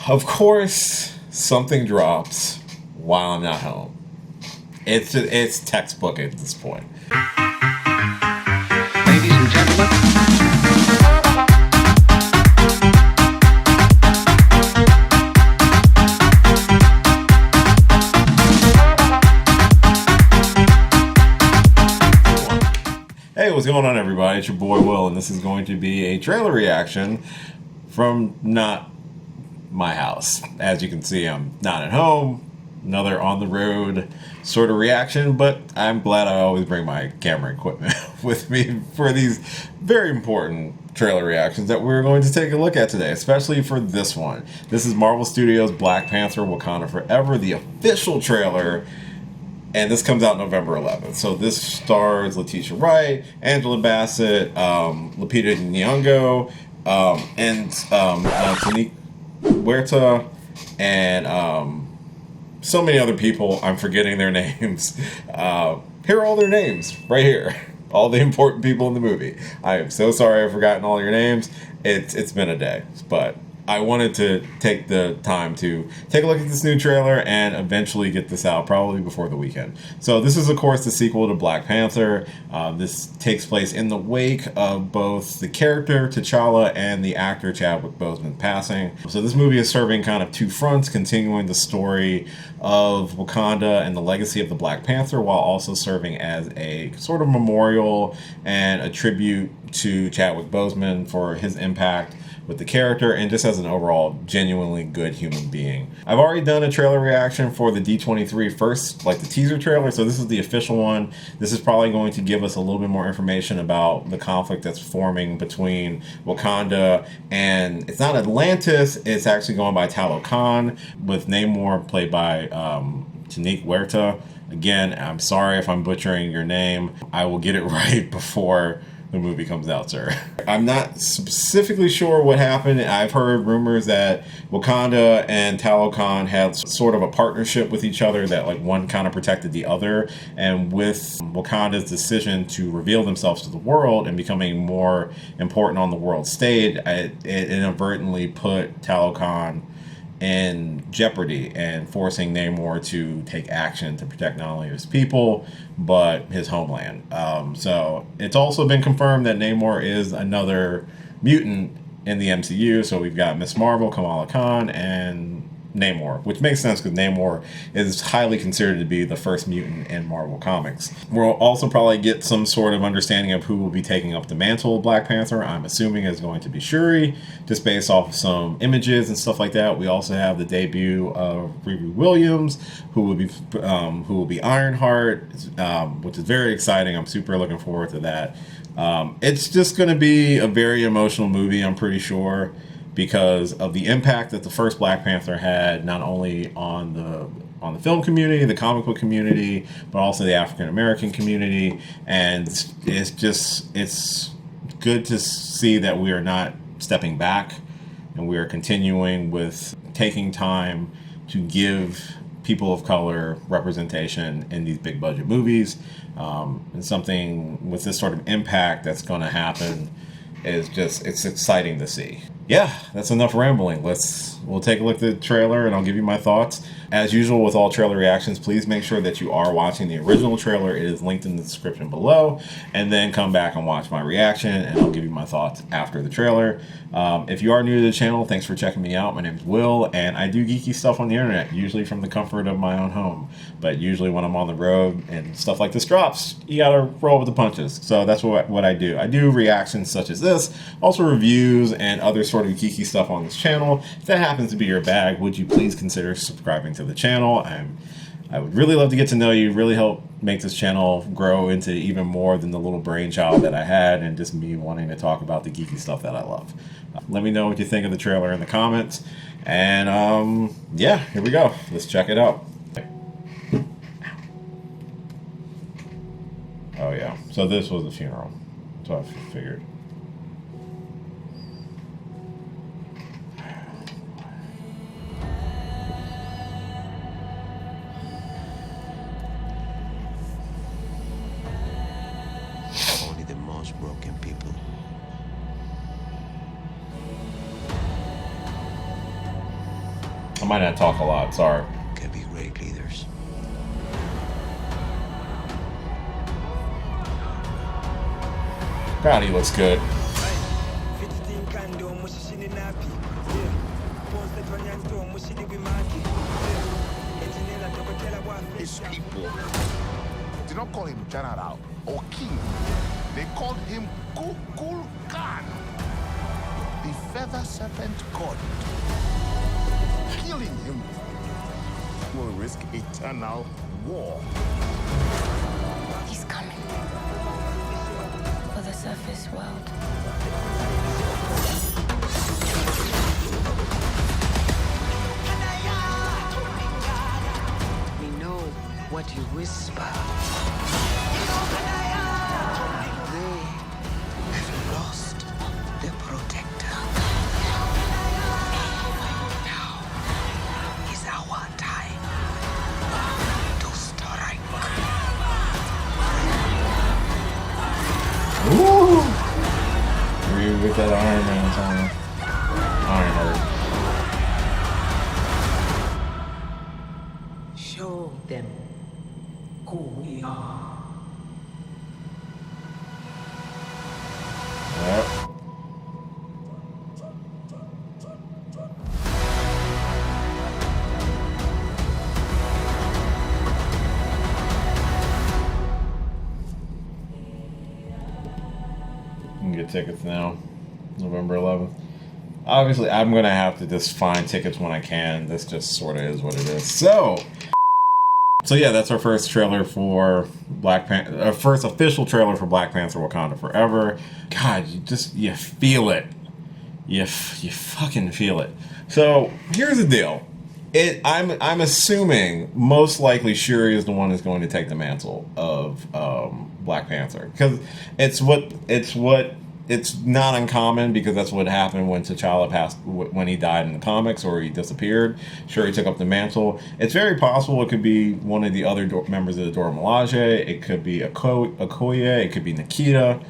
Of course, something drops while I'm not home. It's textbook at this point. Ladies and gentlemen. Hey, what's going on, everybody? It's your boy Will, and this is going to be a trailer reaction from not my house. As you can see, I'm not at home. Another on the road sort of reaction, but I'm glad I always bring my camera equipment with me for these very important trailer reactions that we're going to take a look at today, especially for this one. This is Marvel Studios' Black Panther Wakanda Forever, the official trailer, and this comes out November 11th. So this stars Letitia Wright, Angela Bassett, Lupita Nyong'o, and Tanique Huerta, and so many other people. I'm forgetting their names. Here are all their names right here. All the important people in the movie. I am so sorry I've forgotten all your names. It's been a day, but I wanted to take the time to take a look at this new trailer and eventually get this out, probably before the weekend. So this is, of course, the sequel to Black Panther. This takes place in the wake of both the character T'Challa and the actor Chadwick Boseman passing. So this movie is serving kind of two fronts, continuing the story of Wakanda and the legacy of the Black Panther, while also serving as a sort of memorial and a tribute to Chadwick Boseman for his impact with the character and just as an overall genuinely good human being. I've already done a trailer reaction for the D23 first, like the teaser trailer, so this is the official one. This is probably going to give us a little bit more information about the conflict that's forming between Wakanda and, it's not Atlantis, it's actually going by Talokan, with Namor played by Tanique Huerta. Again, I'm sorry if I'm butchering your name. I will get it right before the movie comes out, sir. I'm not specifically sure what happened. I've heard rumors that Wakanda and Talokan had sort of a partnership with each other, that like one kind of protected the other, and with Wakanda's decision to reveal themselves to the world and becoming more important on the world stage, it inadvertently put Talokan in jeopardy and forcing Namor to take action to protect not only his people but his homeland. So it's also been confirmed that Namor is another mutant in the MCU. So we've got Miss Marvel, Kamala Khan, and Namor, which makes sense because Namor is highly considered to be the first mutant in Marvel Comics. We'll also probably get some sort of understanding of who will be taking up the mantle of Black Panther. I'm assuming it's going to be Shuri, just based off of some images and stuff like that. We also have the debut of Riri Williams, who will be Ironheart, which is very exciting. I'm super looking forward to that. It's just going to be a very emotional movie, I'm pretty sure, because of the impact that the first Black Panther had, not only on the film community, the comic book community, but also the African American community. And it's good to see that we are not stepping back, and we are continuing with taking time to give people of color representation in these big budget movies. And something with this sort of impact that's going to happen is it's exciting to see. Yeah, that's enough rambling. We'll take a look at the trailer and I'll give you my thoughts. As usual with all trailer reactions, please make sure that you are watching the original trailer. It is linked in the description below, and then come back and watch my reaction and I'll give you my thoughts after the trailer. If you are new to the channel, thanks for checking me out. My name is Will, and I do geeky stuff on the internet, usually from the comfort of my own home. But usually when I'm on the road and stuff like this drops, you gotta roll with the punches. So that's what I do. I do reactions such as this, also reviews and other sort of geeky stuff on this channel. If that happens to be your bag, would you please consider subscribing to the channel? I would really love to get to know you, really help make this channel grow into even more than the little brainchild that I had and just me wanting to talk about the geeky stuff that I love. Let me know what you think of the trailer in the comments. And yeah, here we go. Let's check it out. Oh yeah, so this was a funeral. So I figured. broken people. I might not talk a lot, sorry. Can be great leaders. God, he looks good. His people did not call him general or king. They called him Kukul Khan, the feather serpent god. Killing him will risk eternal war. He's coming for the surface world. We know what you whisper. They have lost their protector. Now is our time to strike. Woo! Agree with that Iron Man song. Ironheart. Show them who we are. Yep. You can get tickets now, November 11th. Obviously, I'm going to have to just find tickets when I can. This just sort of is what it is. So yeah, that's our first trailer for Black Panther. Our first official trailer for Black Panther: Wakanda Forever. God, you feel it. You fucking feel it. So here's the deal. I'm assuming most likely Shuri is the one who's going to take the mantle of Black Panther, because it's not uncommon, because that's what happened when T'Challa passed, when he died in the comics, or he disappeared. Shuri took up the mantle. It's very possible it could be one of the other members of the Dora Milaje. It could be Okoye. It could be Nikita.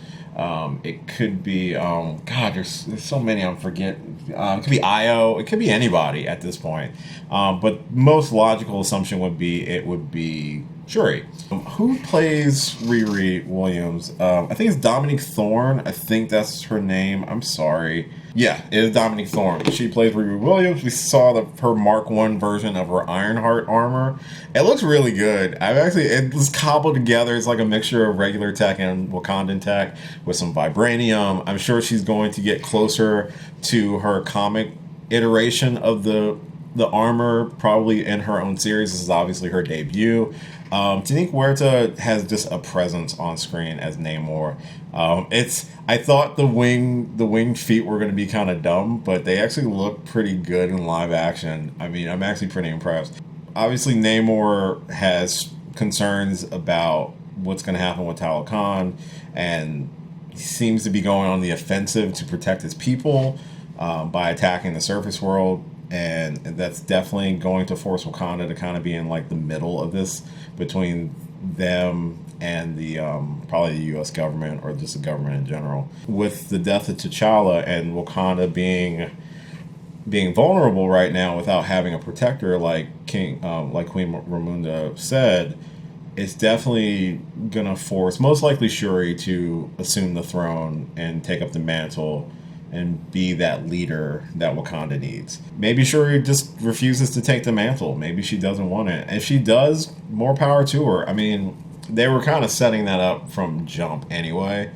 It could be God. There's so many I'm forgetting. It could be Io. It could be anybody at this point. But most logical assumption would be it would be Shuri. Who plays Riri Williams? I think it's Dominique Thorne. I think that's her name. I'm sorry. Yeah, it is Dominique Thorne. She plays Riri Williams. We saw her Mark I version of her Ironheart armor. It looks really good. It was cobbled together. It's like a mixture of regular tech and Wakandan tech with some vibranium. I'm sure she's going to get closer to her comic iteration of the armor, probably in her own series. This is obviously her debut. Tanique Huerta has just a presence on screen as Namor. I thought the winged feet were going to be kind of dumb, but they actually look pretty good in live action. I mean, I'm actually pretty impressed. Obviously, Namor has concerns about what's going to happen with Talokan, and he seems to be going on the offensive to protect his people by attacking the surface world. And that's definitely going to force Wakanda to kind of be in like the middle of this, between them and the probably the U.S. government, or just the government in general. With the death of T'Challa and Wakanda being vulnerable right now without having a protector, like Queen Ramonda said, it's definitely gonna force most likely Shuri to assume the throne and take up the mantle and be that leader that Wakanda needs. Maybe Shuri just refuses to take the mantle. Maybe she doesn't want it. If she does, more power to her. I mean, they were kind of setting that up from jump anyway.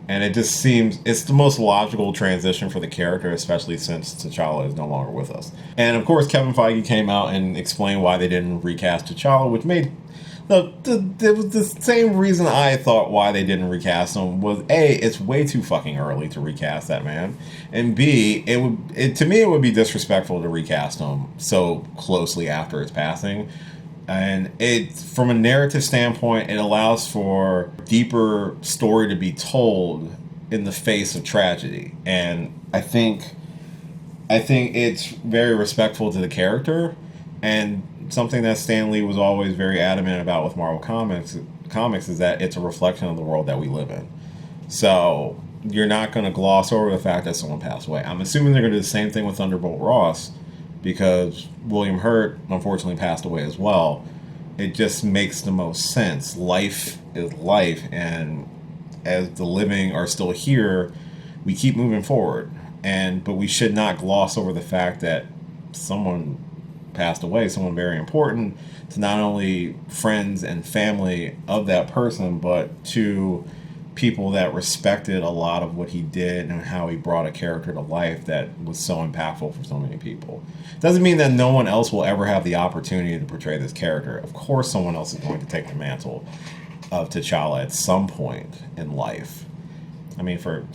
And it just seems it's the most logical transition for the character, especially since T'Challa is no longer with us. And of course, Kevin Feige came out and explained why they didn't recast T'Challa, which made the same reason I thought why they didn't recast him was A, it's way too fucking early to recast that man, and B, to me it would be disrespectful to recast him so closely after his passing. And it, from a narrative standpoint, it allows for deeper story to be told in the face of tragedy. And I think it's very respectful to the character, and something that Stan Lee was always very adamant about with Marvel Comics is that it's a reflection of the world that we live in. So you're not going to gloss over the fact that someone passed away. I'm assuming they're going to do the same thing with Thunderbolt Ross, because William Hurt unfortunately passed away as well. It just makes the most sense. Life is life, and as the living are still here, we keep moving forward. But we should not gloss over the fact that someone passed away, someone very important to not only friends and family of that person, but to people that respected a lot of what he did and how he brought a character to life that was so impactful for so many people. Doesn't mean that no one else will ever have the opportunity to portray this character. Of course, someone else is going to take the mantle of T'Challa at some point in life. I mean, for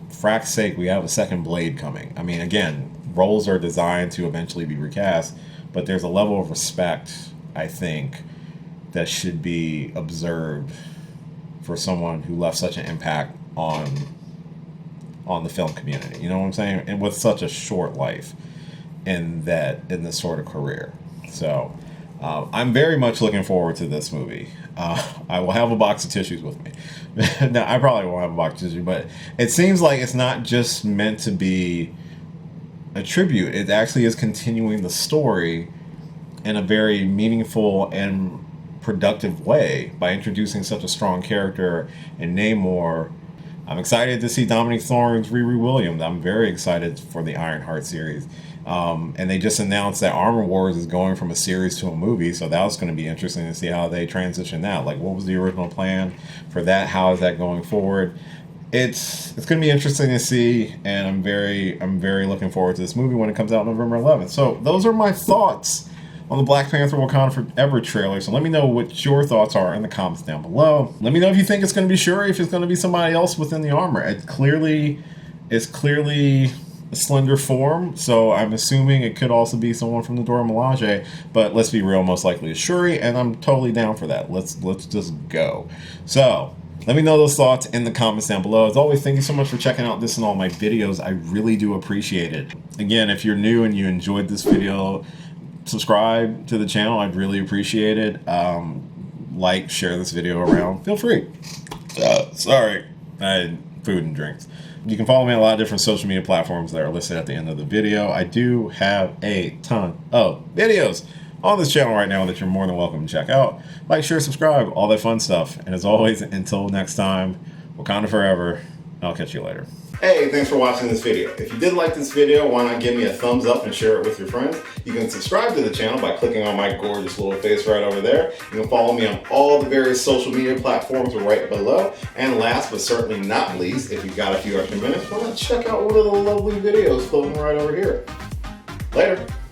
frack's sake, we have a second Blade coming. I mean, again, roles are designed to eventually be recast, but there's a level of respect, I think, that should be observed for someone who left such an impact on the film community. You know what I'm saying? And with such a short life in this sort of career. So I'm very much looking forward to this movie. I will have a box of tissues with me. No, I probably won't have a box of tissues, but it seems like it's not just meant to be a tribute. It actually is continuing the story in a very meaningful and productive way by introducing such a strong character in Namor. I'm excited to see Dominic Thorne's Riri Williams. I'm very excited for the Ironheart series. And they just announced that Armor Wars is going from a series to a movie, so that was going to be interesting to see how they transition that. Like, what was the original plan for that? How is that going forward? It's going to be interesting to see, and I'm very looking forward to this movie when it comes out November 11th. So those are my thoughts on the Black Panther Wakanda Forever trailer. So let me know what your thoughts are in the comments down below. Let me know if you think it's going to be Shuri, if it's going to be somebody else within the armor. It's clearly a slender form, so I'm assuming it could also be someone from the Dora Milaje, but let's be real, most likely it's Shuri, and I'm totally down for that. Let's just go. So let me know those thoughts in the comments down below. As always, thank you so much for checking out this and all my videos. I really do appreciate it. Again, if you're new and you enjoyed this video, subscribe to the channel. I'd really appreciate it. Like, share this video around. Feel free. Sorry, I had food and drinks. You can follow me on a lot of different social media platforms that are listed at the end of the video. I do have a ton of videos on this channel right now that you're more than welcome to check out. Like, share, subscribe, all that fun stuff. And as always, until next time, Wakanda Forever. I'll catch you later. Hey, thanks for watching this video. If you did like this video, why not give me a thumbs up and share it with your friends? You can subscribe to the channel by clicking on my gorgeous little face right over there. You can follow me on all the various social media platforms right below. And last but certainly not least, if you've got a few extra minutes, why not check out one of the lovely videos floating right over here. Later.